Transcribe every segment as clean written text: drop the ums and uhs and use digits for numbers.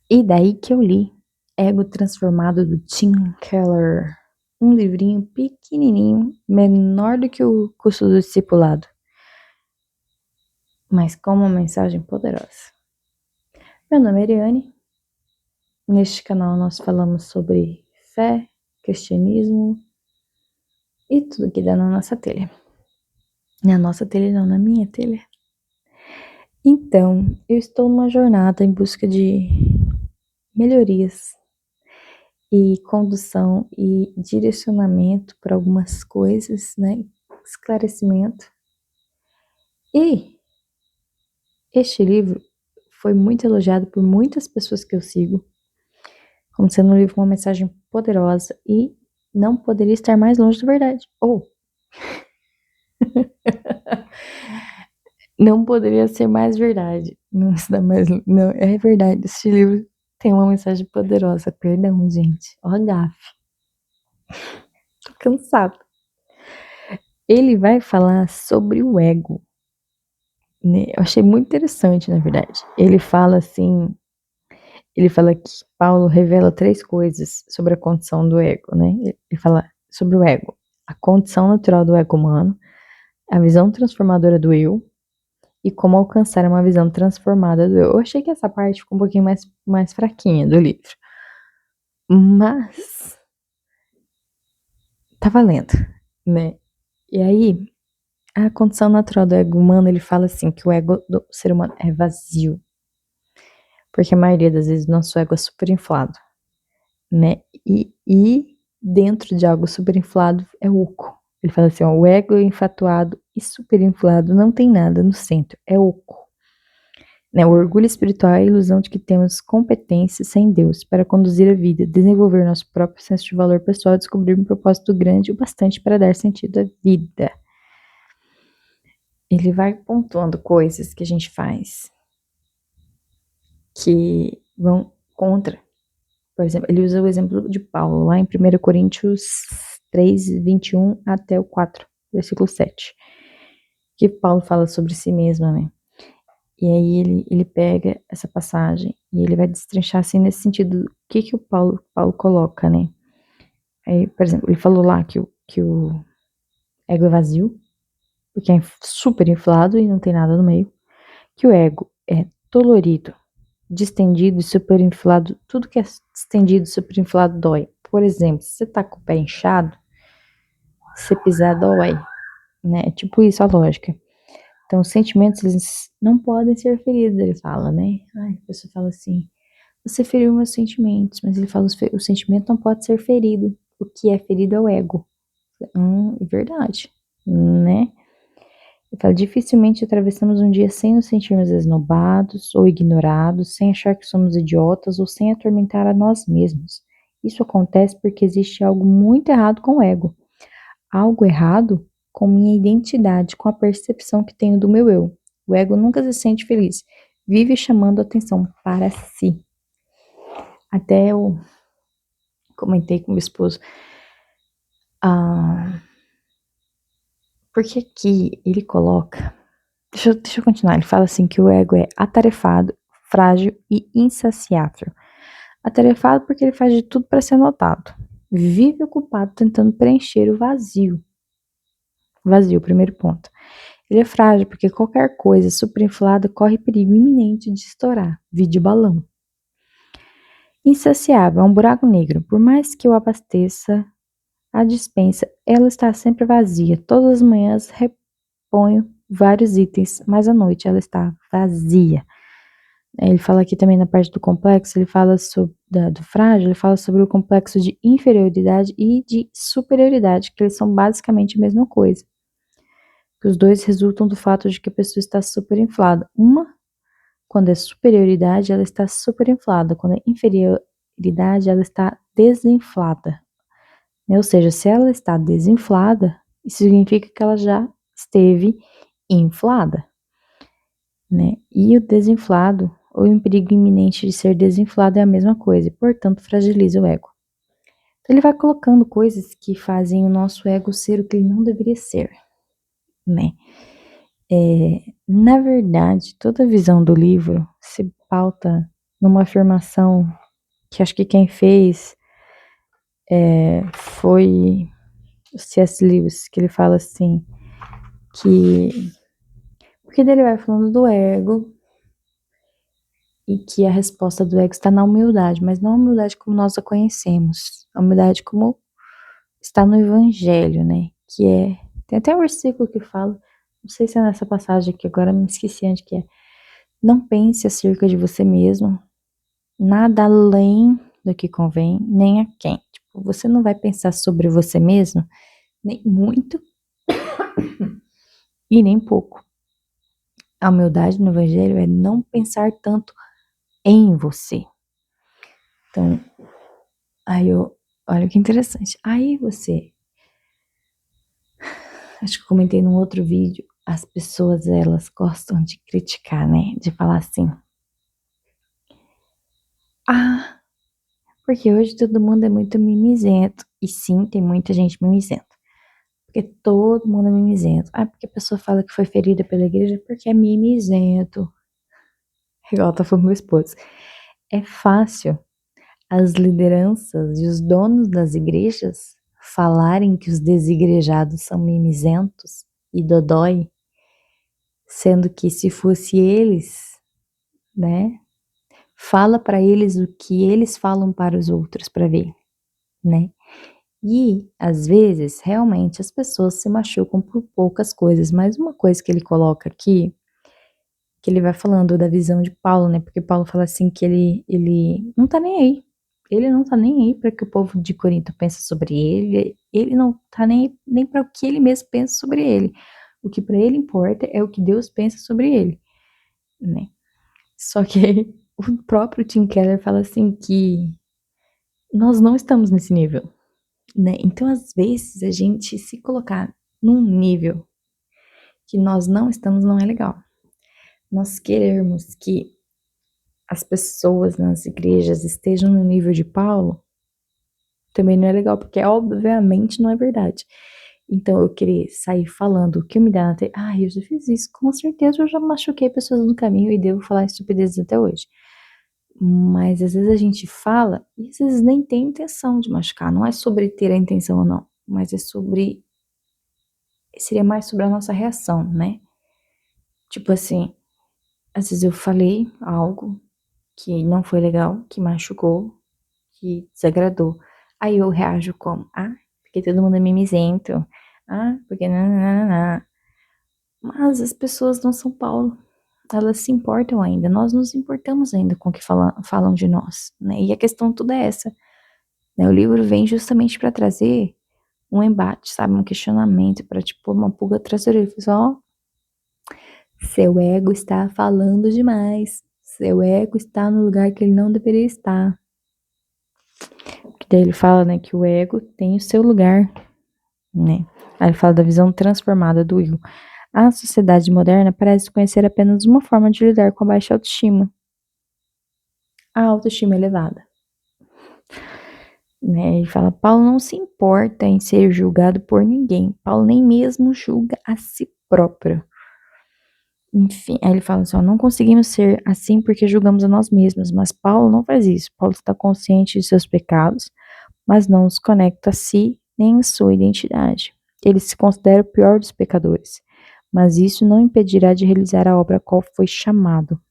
E daí que eu li Ego Transformado do Tim Keller. Um livrinho pequenininho, menor do que o curso do discipulado, mas com uma mensagem poderosa. Meu nome é Ariane. Neste canal nós falamos sobre fé, cristianismo e tudo que dá na nossa telha. Na nossa telha não, na minha telha. Então, eu estou numa jornada em busca de melhorias e condução e direcionamento para algumas coisas, né? Esclarecimento. E este livro foi muito elogiado por muitas pessoas que eu sigo, como sendo um livro com uma mensagem poderosa e não poderia estar mais longe da verdade. Ou não poderia ser mais verdade. Não, não, é verdade. Este livro tem uma mensagem poderosa. Perdão, gente. Ó, gafe. Tô cansado. Ele vai falar sobre o ego, né? Eu achei muito interessante, na verdade. Ele fala assim, ele fala que Paulo revela 3 coisas sobre a condição do ego, né? Ele fala sobre o ego, a condição natural do ego humano, a visão transformadora do eu e como alcançar uma visão transformada do eu. Eu achei que essa parte ficou um pouquinho mais fraquinha do livro, mas tá valendo, né? E aí, a condição natural do ego humano, ele fala assim, que o ego do ser humano é vazio. Porque a maioria das vezes o nosso ego é super inflado, né? E dentro de algo super inflado é oco. Ele fala assim, ó, o ego infatuado e super inflado não tem nada no centro, é oco. Né? O orgulho espiritual é a ilusão de que temos competência sem Deus para conduzir a vida, desenvolver nosso próprio senso de valor pessoal e descobrir um propósito grande o bastante para dar sentido à vida. Ele vai pontuando coisas que a gente faz que vão contra. Por exemplo, ele usa o exemplo de Paulo, lá em 1 Coríntios 3, 21 até o 4, versículo 7. Que Paulo fala sobre si mesmo, né? E aí ele pega essa passagem e ele vai destrinchar assim nesse sentido, o que o Paulo coloca, né? Aí, por exemplo, ele falou lá que o ego é vazio, porque é super inflado e não tem nada no meio. Que o ego é dolorido, distendido e superinflado. Tudo que é distendido e superinflado dói. Por exemplo, se você tá com o pé inchado, se pisar dói, né? É tipo isso a lógica. Então, os sentimentos, eles não podem ser feridos, ele fala, né? Ai, a pessoa fala assim, você feriu meus sentimentos, mas ele fala, o sentimento não pode ser ferido. O que é ferido é o ego. É verdade, né? Ele fala, dificilmente atravessamos um dia sem nos sentirmos esnobados ou ignorados, sem achar que somos idiotas ou sem atormentar a nós mesmos. Isso acontece porque existe algo muito errado com o ego. Algo errado com minha identidade, com a percepção que tenho do meu eu. O ego nunca se sente feliz, vive chamando atenção para si. Até eu comentei com meu esposo, porque aqui ele coloca, deixa eu continuar, ele fala assim que o ego é atarefado, frágil e insaciável. Atarefado porque ele faz de tudo para ser notado. Vive ocupado tentando preencher o vazio. Vazio, primeiro ponto. Ele é frágil porque qualquer coisa superinflada corre perigo iminente de estourar, vide balão. Insaciável é um buraco negro. Por mais que eu abasteça a despensa, ela está sempre vazia. Todas as manhãs reponho vários itens, mas à noite ela está vazia. Ele fala aqui também na parte do complexo, ele fala sobre do frágil, ele fala sobre o complexo de inferioridade e de superioridade, que eles são basicamente a mesma coisa. Que os dois resultam do fato de que a pessoa está superinflada. Uma, quando é superioridade, ela está superinflada. Quando é inferioridade, ela está desinflada. Ou seja, se ela está desinflada, isso significa que ela já esteve inflada, né? E o desinflado, ou em perigo iminente de ser desinflado, é a mesma coisa, e, portanto, fragiliza o ego. Então, ele vai colocando coisas que fazem o nosso ego ser o que ele não deveria ser, né? Na verdade, toda a visão do livro se pauta numa afirmação que acho que quem fez foi o C.S. Lewis, que ele fala assim, que... Porque dele vai falando do ego, e que a resposta do ego está na humildade, mas não a humildade como nós a conhecemos, a humildade como está no Evangelho, né? Que é... Tem até um versículo que fala, não sei se é nessa passagem aqui, agora me esqueci onde que é. Não pense acerca de você mesmo, nada além do que convém, nem a quem. Tipo, você não vai pensar sobre você mesmo, nem muito e nem pouco. A humildade no Evangelho é não pensar tanto em você. Então, olha que interessante. Aí você, acho que eu comentei num outro vídeo, as pessoas, elas gostam de criticar, né? De falar assim, ah, porque hoje todo mundo é muito mimizento. E sim, tem muita gente mimizenta. Porque todo mundo é mimizento. Ah, porque a pessoa fala que foi ferida pela igreja porque é mimizento. Igual tá falando com meu esposo. É fácil as lideranças e os donos das igrejas falarem que os desigrejados são mimizentos e dodói, sendo que se fosse eles, né, fala para eles o que eles falam para os outros para ver, né? E às vezes realmente as pessoas se machucam por poucas coisas, mas uma coisa que ele coloca aqui, que ele vai falando da visão de Paulo, né? Porque Paulo fala assim que ele não tá nem aí. Ele não tá nem aí para que o povo de Corinto pense sobre ele, ele não tá nem para o que ele mesmo pensa sobre ele. O que para ele importa é o que Deus pensa sobre ele, né? Só que o próprio Tim Keller fala assim que nós não estamos nesse nível, né? Então, às vezes, a gente se colocar num nível que nós não estamos não é legal. Nós queremos que as pessoas nas igrejas estejam no nível de Paulo também não é legal, porque obviamente não é verdade. Então, eu querer sair falando o que me dá na eu já fiz isso, com certeza eu já machuquei pessoas no caminho e devo falar estupidezes até hoje. Mas às vezes a gente fala e às vezes nem tem intenção de machucar. Não é sobre ter a intenção ou não, mas é sobre. Seria mais sobre a nossa reação, né? Tipo assim, às vezes eu falei algo que não foi legal, que machucou, que desagradou. Aí eu reajo como? Ah, porque todo mundo é mimizento. Ah, porque nananana. Mas as pessoas não são Paulo. Elas se importam ainda. Nós nos importamos ainda com o que falam de nós, né? E a questão toda é essa. Né? O livro vem justamente para trazer um embate, sabe? Um questionamento, para tipo uma pulga atrás da orelha. Ó, seu ego está falando demais. Seu ego está no lugar que ele não deveria estar. Que daí ele fala, né, que o ego tem o seu lugar, né? Aí ele fala da visão transformada do ego. A sociedade moderna parece conhecer apenas uma forma de lidar com a baixa autoestima. A autoestima elevada. Né? Ele fala, Paulo não se importa em ser julgado por ninguém. Paulo nem mesmo julga a si próprio. Enfim, aí ele fala assim, ó, não conseguimos ser assim porque julgamos a nós mesmos, mas Paulo não faz isso. Paulo está consciente de seus pecados, mas não os conecta a si nem a sua identidade. Ele se considera o pior dos pecadores, mas isso não impedirá de realizar a obra a qual foi chamado.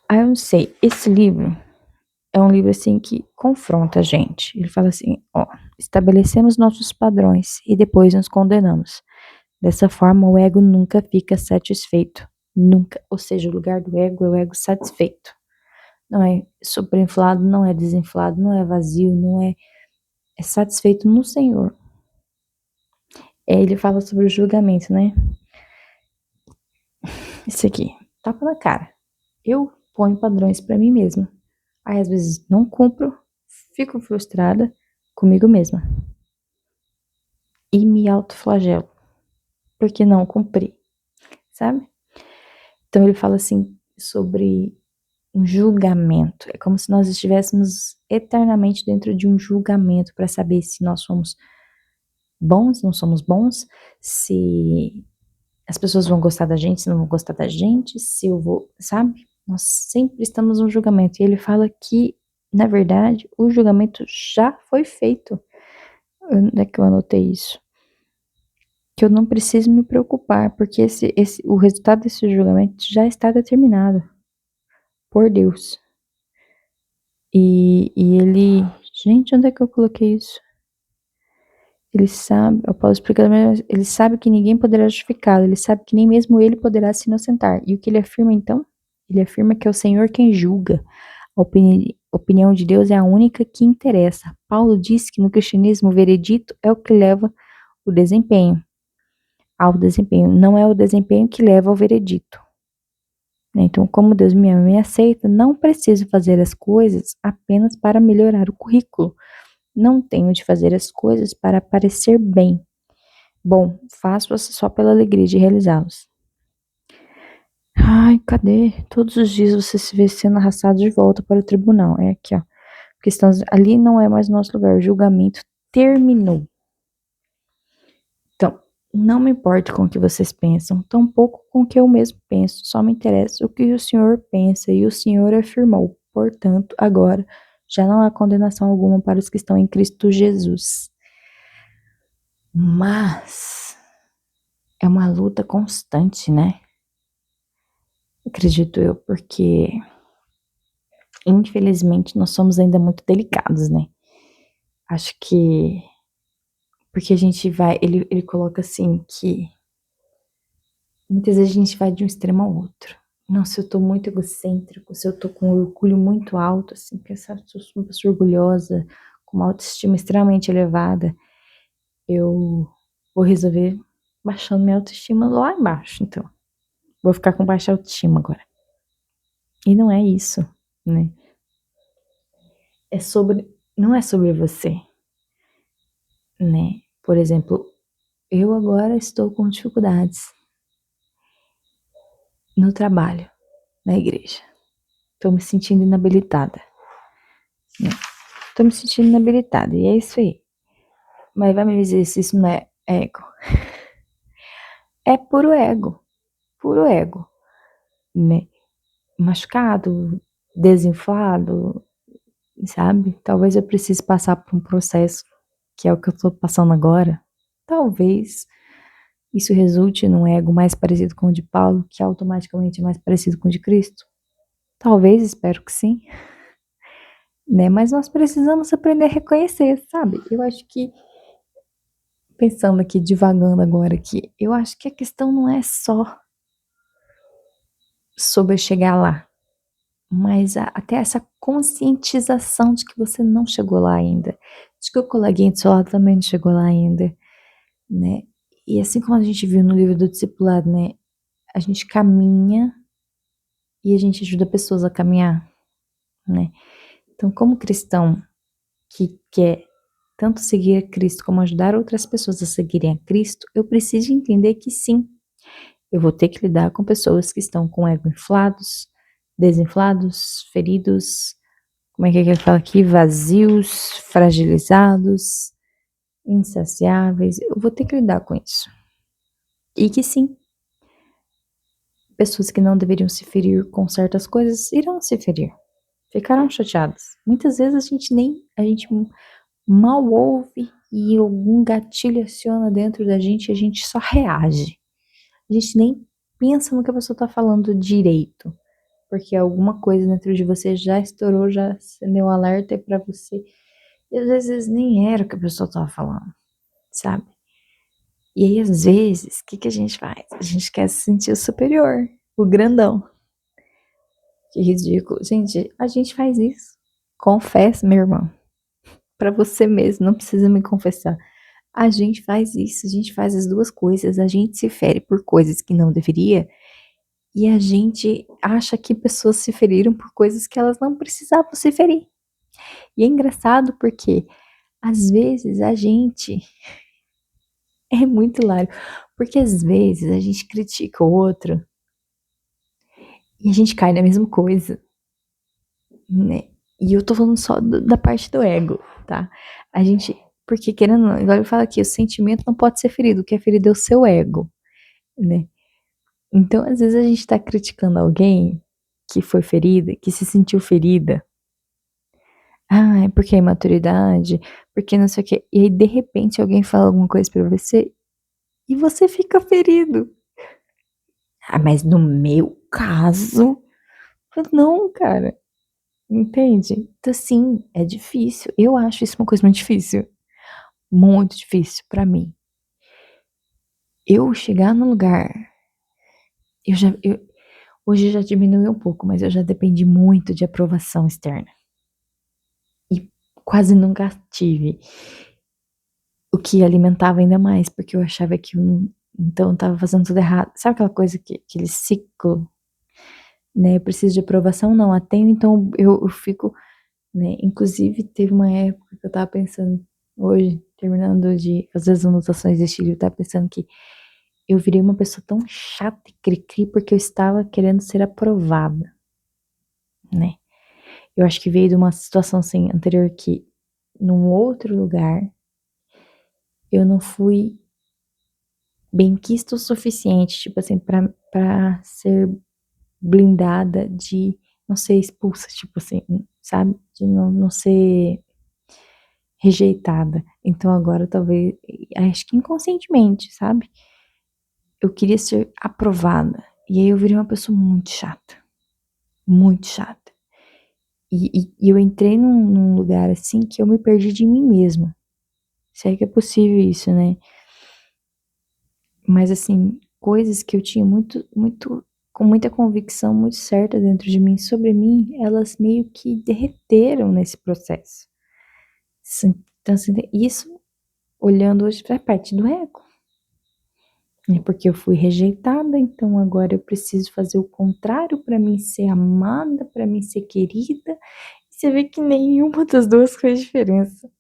Aí eu não sei, esse livro é um livro assim que confronta a gente. Ele fala assim, ó, estabelecemos nossos padrões e depois nos condenamos. Dessa forma, o ego nunca fica satisfeito. Nunca. Ou seja, o lugar do ego é o ego satisfeito. Não é superinflado, não é desinflado, não é vazio, não é. É satisfeito no Senhor. Ele fala sobre o julgamento, né? Isso aqui, tapa na cara. Eu ponho padrões para mim mesma. Aí às vezes não cumpro, fico frustrada comigo mesma. E me autoflagelo. Porque não cumpri, sabe? Então ele fala assim sobre um julgamento. É como se nós estivéssemos eternamente dentro de um julgamento para saber se nós somos bons, não somos bons, se as pessoas vão gostar da gente, se não vão gostar da gente, se eu vou, sabe? Nós sempre estamos no julgamento. E ele fala que, na verdade, o julgamento já foi feito. Onde é que eu anotei isso? Que eu não preciso me preocupar, porque o resultado desse julgamento já está determinado por Deus. E ele... Gente, onde é que eu coloquei isso? Ele sabe, eu posso explicar, mas ele sabe que ninguém poderá justificá-lo, ele sabe que nem mesmo ele poderá se inocentar. E o que ele afirma então? Ele afirma que é o Senhor quem julga. A opinião de Deus é a única que interessa. Paulo diz que no cristianismo o veredito é o que leva o desempenho, ao desempenho. Não é o desempenho que leva ao veredito. Então, como Deus me ama e me aceita, não preciso fazer as coisas apenas para melhorar o currículo. Não tenho de fazer as coisas para parecer bem. Bom, faço-as só pela alegria de realizá-los. Ai, cadê? Todos os dias você se vê sendo arrastado de volta para o tribunal. É aqui, ó. Porque ali não é mais nosso lugar. O julgamento terminou. Então, não me importa com o que vocês pensam, tampouco com o que eu mesmo penso. Só me interessa o que o Senhor pensa. E o Senhor afirmou. Portanto, agora já não há condenação alguma para os que estão em Cristo Jesus. Mas é uma luta constante, né? Acredito eu, porque infelizmente nós somos ainda muito delicados, né? Acho que porque a gente vai, ele coloca assim que muitas vezes a gente vai de um extremo ao outro. Não, se eu tô muito egocêntrico, se eu tô com um orgulho muito alto, assim, pensar que eu sou uma pessoa orgulhosa, com uma autoestima extremamente elevada, eu vou resolver baixando minha autoestima lá embaixo, então. Vou ficar com baixa autoestima agora. E não é isso, né? Não é sobre você, né? Por exemplo, eu agora estou com dificuldades no trabalho, na igreja. Estou me sentindo inabilitada, né? Estou me sentindo inabilitada, e é isso aí. Mas vai me dizer se isso não é ego. É puro ego, né? Machucado, desinflado, sabe? Talvez eu precise passar por um processo que é o que eu estou passando agora. Talvez isso resulte num ego mais parecido com o de Paulo, que automaticamente é mais parecido com o de Cristo. Talvez, espero que sim, né? Mas nós precisamos aprender a reconhecer, sabe? Eu acho que, pensando aqui, divagando agora aqui, eu acho que a questão não é só sobre chegar lá, mas até essa conscientização de que você não chegou lá ainda, de que o coleguinha do seu lado também não chegou lá ainda, né? E assim como a gente viu no livro do discipulado, né? A gente caminha e a gente ajuda pessoas a caminhar, né? Então, como cristão que quer tanto seguir a Cristo como ajudar outras pessoas a seguirem a Cristo, eu preciso entender que sim, eu vou ter que lidar com pessoas que estão com ego inflados, desinflados, feridos, como é que ele fala aqui? Vazios, fragilizados, insaciáveis. Eu vou ter que lidar com isso. E que sim, pessoas que não deveriam se ferir com certas coisas irão se ferir. Ficarão chateadas. Muitas vezes a gente mal ouve e algum gatilho aciona dentro da gente e a gente só reage. A gente nem pensa no que a pessoa tá falando direito, porque alguma coisa dentro de você já estourou, já acendeu um alerta pra você. E às vezes nem era o que a pessoa tava falando, sabe? E aí, às vezes, o que a gente faz? A gente quer se sentir o superior, o grandão. Que ridículo. Gente, a gente faz isso. Confessa, meu irmão. Pra você mesmo, não precisa me confessar. A gente faz isso, a gente faz as duas coisas. A gente se fere por coisas que não deveria e a gente acha que pessoas se feriram por coisas que elas não precisavam se ferir. E é engraçado porque às vezes a gente é muito hilário, porque às vezes a gente critica o outro e a gente cai na mesma coisa, né? E eu tô falando só da parte do ego, tá? A gente, porque querendo, igual eu falo aqui, o sentimento não pode ser ferido, o que é ferido é o seu ego, né? Então, às vezes a gente tá criticando alguém que foi ferida, que se sentiu ferida. Ah, é porque é imaturidade, porque não sei o quê. E aí, de repente, alguém fala alguma coisa pra você e você fica ferido. Ah, mas no meu caso, não, cara. Entende? Então, assim, é difícil. Eu acho isso uma coisa muito difícil. Muito difícil pra mim. Eu chegar num lugar. Hoje já diminuiu um pouco, mas eu já dependi muito de aprovação externa. E quase nunca tive. O que alimentava ainda mais, porque eu achava que então eu tava fazendo tudo errado. Sabe aquela coisa aquele ciclo, né? Eu preciso de aprovação, não a tenho, então eu fico, né? Inclusive, teve uma época que eu tava pensando, hoje, terminando de fazer as anotações desse livro, eu tava pensando que eu virei uma pessoa tão chata e cri-cri porque eu estava querendo ser aprovada, né? Eu acho que veio de uma situação assim anterior que, num outro lugar, eu não fui benquista o suficiente, tipo assim, pra ser blindada de não ser expulsa, tipo assim, sabe? De não ser rejeitada. Então agora talvez, acho que inconscientemente, sabe? Eu queria ser aprovada. E aí eu virei uma pessoa muito chata. Muito chata. E eu entrei num lugar assim que eu me perdi de mim mesma. Se é que é possível isso, né? Mas assim, coisas que eu tinha com muita convicção, muito certa dentro de mim, sobre mim, elas meio que derreteram nesse processo. Então, assim, isso, olhando hoje, faz parte do ego. É porque eu fui rejeitada, então agora eu preciso fazer o contrário para mim ser amada, para mim ser querida. E você vê que nenhuma das duas fez diferença.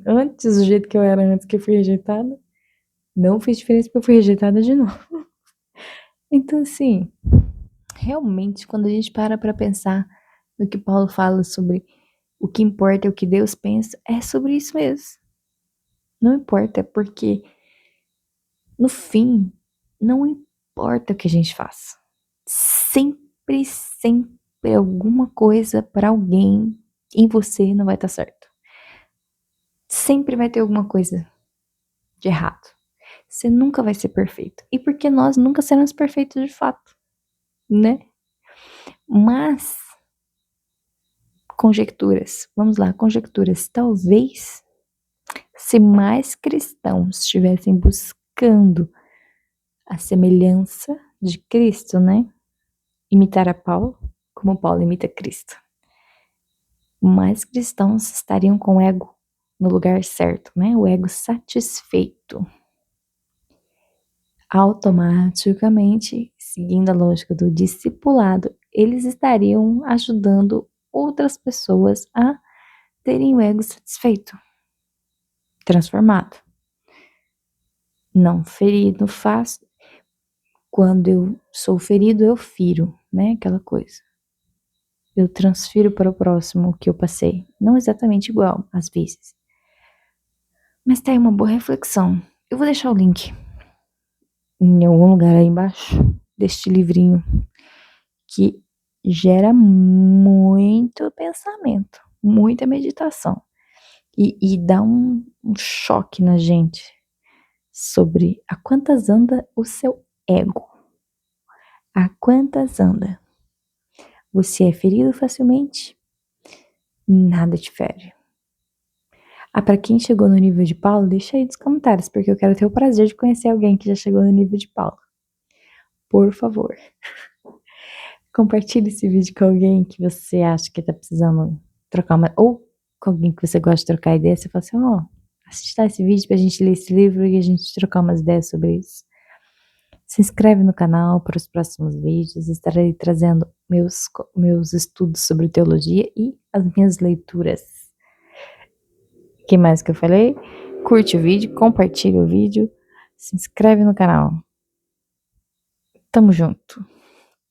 Antes, do jeito que eu era antes que eu fui rejeitada, não fez diferença porque eu fui rejeitada de novo. Então, assim, realmente, quando a gente para pra pensar no que Paulo fala sobre o que importa é o que Deus pensa, é sobre isso mesmo. Não importa, porque no fim, não importa o que a gente faça. Sempre, sempre alguma coisa pra alguém em você não vai estar certo. Sempre vai ter alguma coisa de errado. Você nunca vai ser perfeito. E porque nós nunca seremos perfeitos de fato, né? Mas conjecturas. Vamos lá, conjecturas. Talvez se mais cristãos estivessem buscando a semelhança de Cristo, né? Imitar a Paulo, como Paulo imita Cristo. Mais cristãos estariam com o ego no lugar certo, né? O ego satisfeito. Automaticamente, seguindo a lógica do discipulado, eles estariam ajudando outras pessoas a terem o ego satisfeito, transformado. Não ferido, faço. Quando eu sou ferido, eu firo, né? Aquela coisa. Eu transfiro para o próximo o que eu passei. Não exatamente igual, às vezes. Mas tá aí uma boa reflexão. Eu vou deixar o link em algum lugar aí embaixo deste livrinho que gera muito pensamento, muita meditação e dá um choque na gente sobre a quantas anda o seu ego, a quantas anda. Você é ferido facilmente? Nada te fere. Ah, pra quem chegou no nível de Paulo, deixa aí nos comentários, porque eu quero ter o prazer de conhecer alguém que já chegou no nível de Paulo. Por favor. Compartilhe esse vídeo com alguém que você acha que tá precisando trocar uma... Ou com alguém que você gosta de trocar ideia, você fala assim, ó, assista esse vídeo pra gente ler esse livro e a gente trocar umas ideias sobre isso. Se inscreve no canal para os próximos vídeos, estarei trazendo meus estudos sobre teologia e as minhas leituras. O que mais que eu falei? Curte o vídeo, compartilha o vídeo, se inscreve no canal. Tamo junto.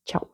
Tchau.